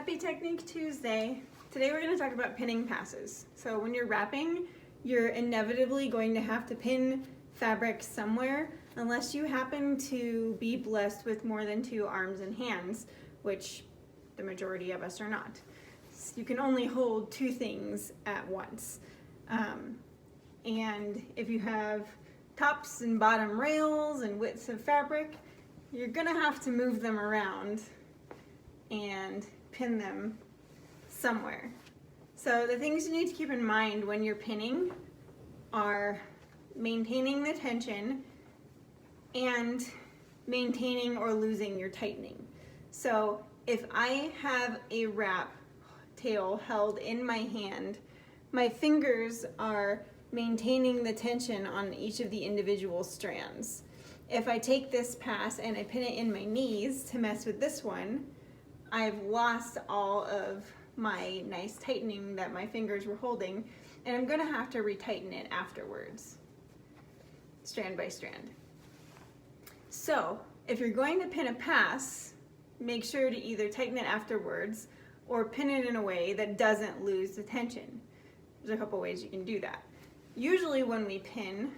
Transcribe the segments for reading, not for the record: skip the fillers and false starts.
Happy Technique Tuesday. Today we're going to talk about pinning passes. So when you're wrapping, you're inevitably going to have to pin fabric somewhere unless you happen to be blessed with more than 2 arms and hands, which the majority of us are not. You can only hold 2 things at once. And if you have tops and bottom rails and widths of fabric, you're going to have to move them around and pin them somewhere. So the things you need to keep in mind when you're pinning are maintaining the tension and maintaining or losing your tightening. So if I have a wrap tail held in my hand, my fingers are maintaining the tension on each of the individual strands. If I take this pass and I pin it in my knees to mess with this one, I've lost all of my nice tightening that my fingers were holding, and I'm gonna have to retighten it afterwards, strand by strand. So if you're going to pin a pass, make sure to either tighten it afterwards or pin it in a way that doesn't lose the tension. There's a couple ways you can do that. Usually when we pin,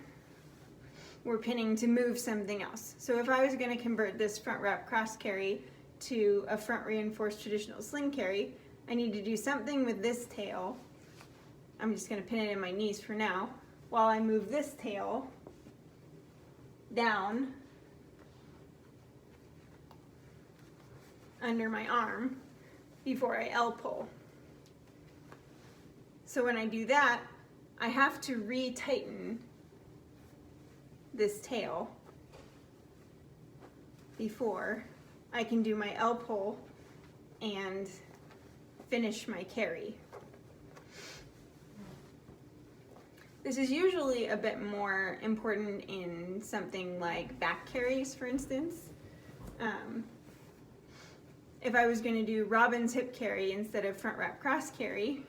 we're pinning to move something else. So if I was gonna convert this front wrap cross carry to a front reinforced traditional sling carry, I need to do something with this tail. I'm just going to pin it in my knees for now while I move this tail down under my arm before I L-pull. So when I do that, I have to re-tighten this tail before I can do my L-pull and finish my carry. This is usually a bit more important in something like back carries, for instance. If I was going to do Robin's hip carry instead of front wrap cross carry,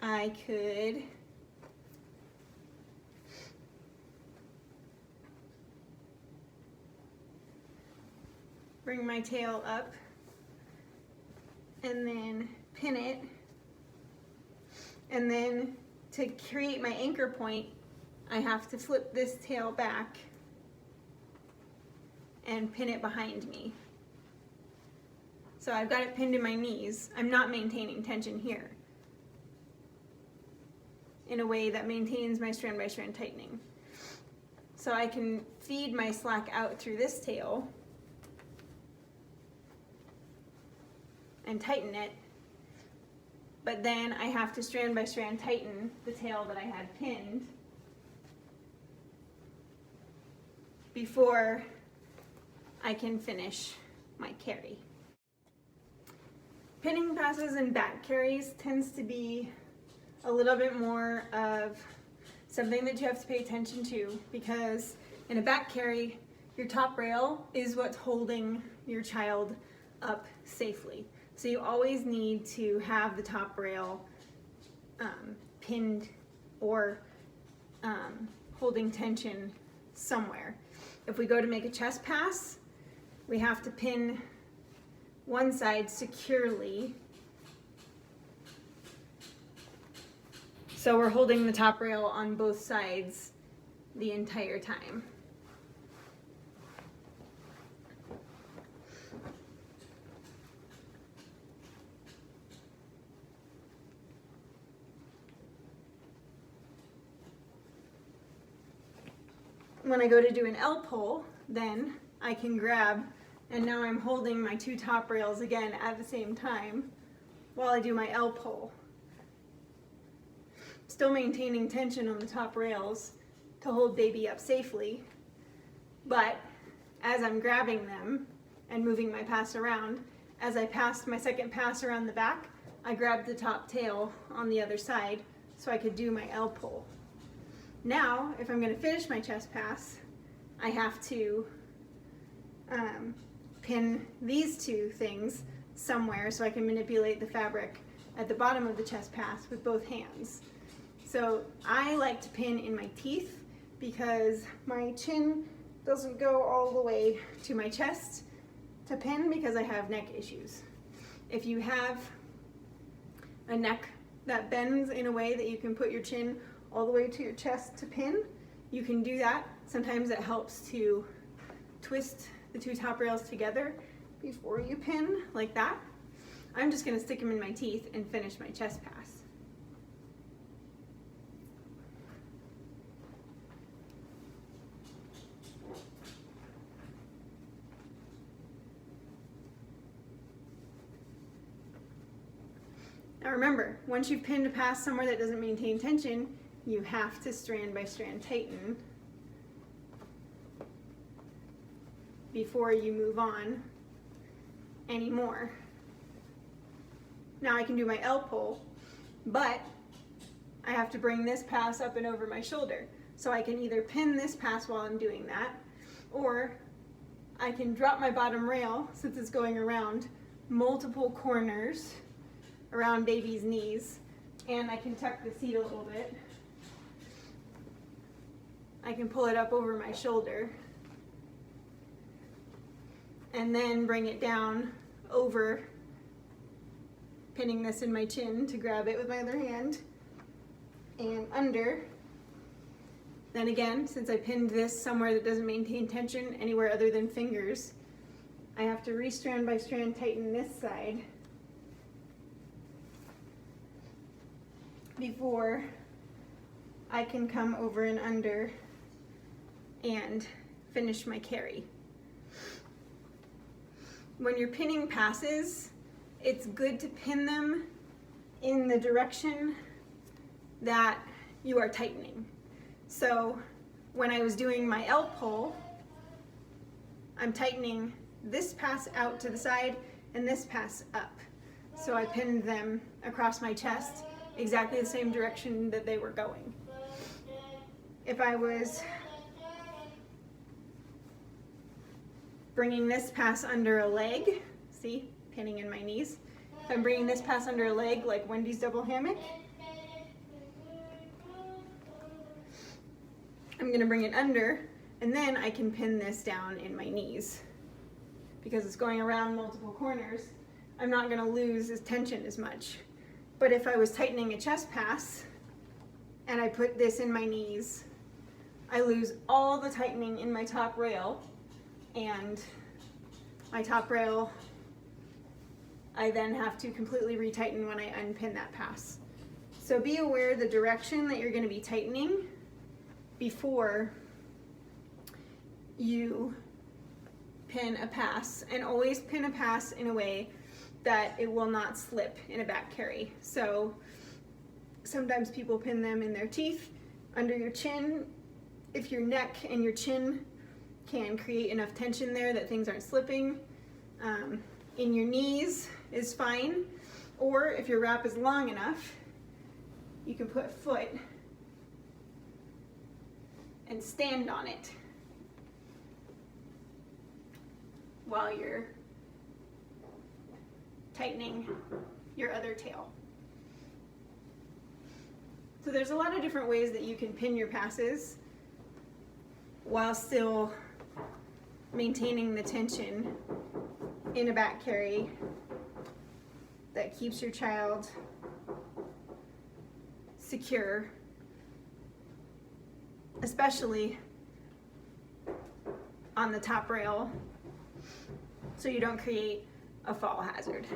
I could bring my tail up and then pin it, and then to create my anchor point I have to flip this tail back and pin it behind me. So I've got it pinned in my knees. I'm not maintaining tension here in a way that maintains my strand by strand tightening. So I can feed my slack out through this tail and tighten it, but then I have to strand by strand tighten the tail that I had pinned before I can finish my carry. Pinning passes and back carries tends to be a little bit more of something that you have to pay attention to, because in a back carry, your top rail is what's holding your child up safely. So you always need to have the top rail pinned or holding tension somewhere. If we go to make a chest pass, we have to pin one side securely, so we're holding the top rail on both sides the entire time. When I go to do an L-pull, then I can grab, and now I'm holding my 2 top rails again at the same time while I do my L-pull. Still maintaining tension on the top rails to hold baby up safely, but as I'm grabbing them and moving my pass around, as I passed my second pass around the back, I grabbed the top tail on the other side so I could do my L-pull. Now, if I'm going to finish my chest pass, I have to pin these 2 things somewhere so I can manipulate the fabric at the bottom of the chest pass with both hands. So I like to pin in my teeth because my chin doesn't go all the way to my chest to pin because I have neck issues. If you have a neck that bends in a way that you can put your chin all the way to your chest to pin, you can do that. Sometimes it helps to twist the two top rails together before you pin, like that. I'm just gonna stick them in my teeth and finish my chest pass. Now remember, once you've pinned a pass somewhere that doesn't maintain tension, you have to strand by strand tighten before you move on anymore. Now I can do my L pull, but I have to bring this pass up and over my shoulder. So I can either pin this pass while I'm doing that, or I can drop my bottom rail, since it's going around multiple corners around baby's knees, and I can tuck the seat a little bit. I can pull it up over my shoulder and then bring it down over, pinning this in my chin to grab it with my other hand, and under. Then again, since I pinned this somewhere that doesn't maintain tension anywhere other than fingers, I have to re-strand by strand tighten this side before I can come over and under and finish my carry. When you're pinning passes, it's good to pin them in the direction that you are tightening. So when I was doing my L pull, I'm tightening this pass out to the side and this pass up. So I pinned them across my chest, exactly the same direction that they were going. If I was bringing this pass under a leg, see, pinning in my knees. If I'm bringing this pass under a leg, like Wendy's double hammock, I'm gonna bring it under, and then I can pin this down in my knees. Because it's going around multiple corners, I'm not gonna lose this tension as much. But if I was tightening a chest pass, and I put this in my knees, I lose all the tightening in my top rail, and my top rail, I then have to completely retighten when I unpin that pass. So be aware of the direction that you're going to be tightening before you pin a pass, and always pin a pass in a way that it will not slip in a back carry. So sometimes people pin them in their teeth, under your chin. If your neck and your chin can create enough tension there that things aren't slipping, in your knees is fine. Or if your wrap is long enough, you can put a foot and stand on it while you're tightening your other tail. So there's a lot of different ways that you can pin your passes while still maintaining the tension in a back carry that keeps your child secure, especially on the top rail, so you don't create a fall hazard.